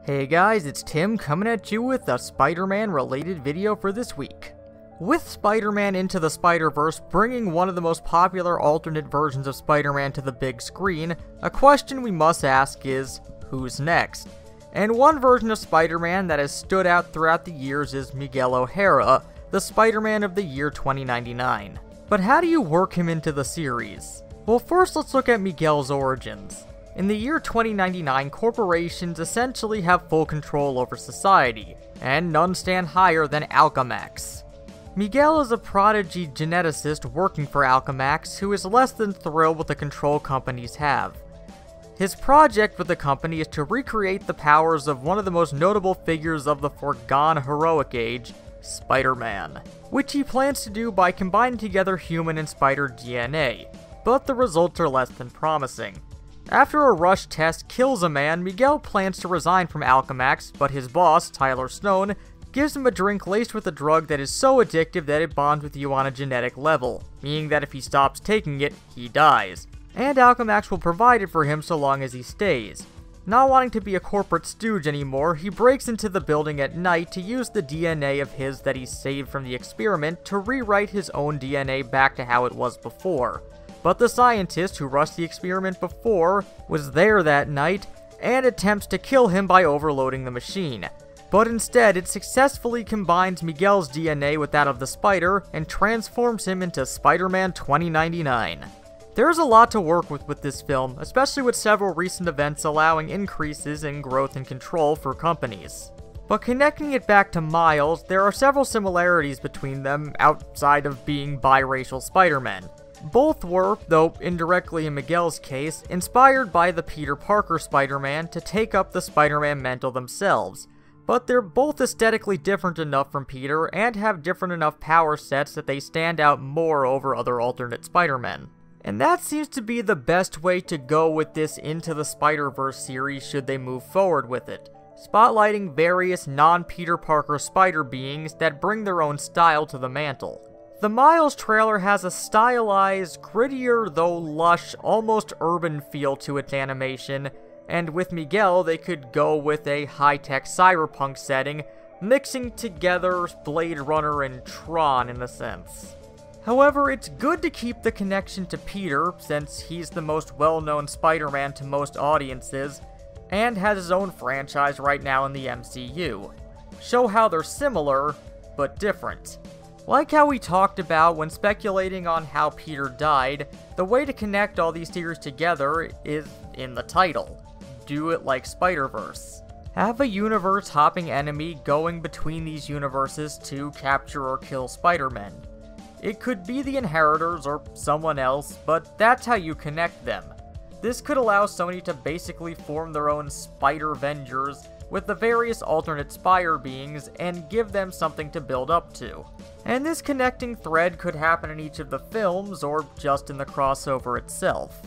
Hey guys, it's Tim coming at you with a Spider-Man related video for this week. With Spider-Man Into the Spider-Verse bringing one of the most popular alternate versions of Spider-Man to the big screen, a question we must ask is, who's next? And one version of Spider-Man that has stood out throughout the years is Miguel O'Hara, the Spider-Man of the year 2099. But how do you work him into the series? Well, first let's look at Miguel's origins. In the year 2099, corporations essentially have full control over society, and none stand higher than Alchemax. Miguel is a prodigy geneticist working for Alchemax who is less than thrilled with the control companies have. His project with the company is to recreate the powers of one of the most notable figures of the foregone heroic age, Spider-Man, which he plans to do by combining together human and spider DNA, but the results are less than promising. After a rush test kills a man, Miguel plans to resign from Alchemax, but his boss, Tyler Stone, gives him a drink laced with a drug that is so addictive that it bonds with you on a genetic level, meaning that if he stops taking it, he dies. And Alchemax will provide it for him so long as he stays. Not wanting to be a corporate stooge anymore, he breaks into the building at night to use the DNA of his that he saved from the experiment to rewrite his own DNA back to how it was before. But the scientist who rushed the experiment before was there that night and attempts to kill him by overloading the machine. But instead, it successfully combines Miguel's DNA with that of the spider and transforms him into Spider-Man 2099. There's a lot to work with this film, especially with several recent events allowing increases in growth and control for companies. But connecting it back to Miles, there are several similarities between them outside of being biracial Spider-Men. Both were, though indirectly in Miguel's case, inspired by the Peter Parker Spider-Man to take up the Spider-Man mantle themselves, but they're both aesthetically different enough from Peter and have different enough power sets that they stand out more over other alternate Spider-Men. And that seems to be the best way to go with this Into the Spider-Verse series should they move forward with it, spotlighting various non-Peter Parker spider beings that bring their own style to the mantle. The Miles trailer has a stylized, grittier though lush, almost urban feel to its animation, and with Miguel they could go with a high-tech cyberpunk setting, mixing together Blade Runner and Tron in a sense. However, it's good to keep the connection to Peter, since he's the most well-known Spider-Man to most audiences, and has his own franchise right now in the MCU. Show how they're similar, but different. Like how we talked about when speculating on how Peter died, the way to connect all these theories together is in the title. Do it like Spider-Verse. Have a universe-hopping enemy going between these universes to capture or kill Spider-Men. It could be the Inheritors or someone else, but that's how you connect them. This could allow Sony to basically form their own Spider-Vengers with the various alternate Spire beings and give them something to build up to. And this connecting thread could happen in each of the films or just in the crossover itself.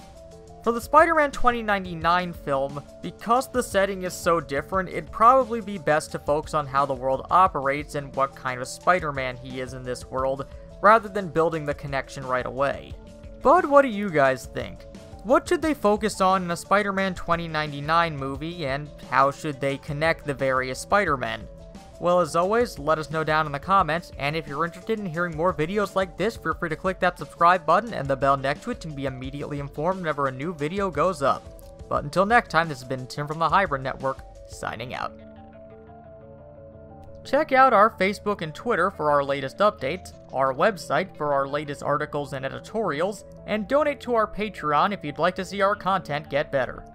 For the Spider-Man 2099 film, because the setting is so different, it'd probably be best to focus on how the world operates and what kind of Spider-Man he is in this world, rather than building the connection right away. But what do you guys think? What should they focus on in a Spider-Man 2099 movie, and how should they connect the various Spider-Men? Well, as always, let us know down in the comments, and if you're interested in hearing more videos like this, feel free to click that subscribe button and the bell next to it to be immediately informed whenever a new video goes up. But until next time, this has been Tim from the Hybrid Network, signing out. Check out our Facebook and Twitter for our latest updates, our website for our latest articles and editorials, and donate to our Patreon if you'd like to see our content get better.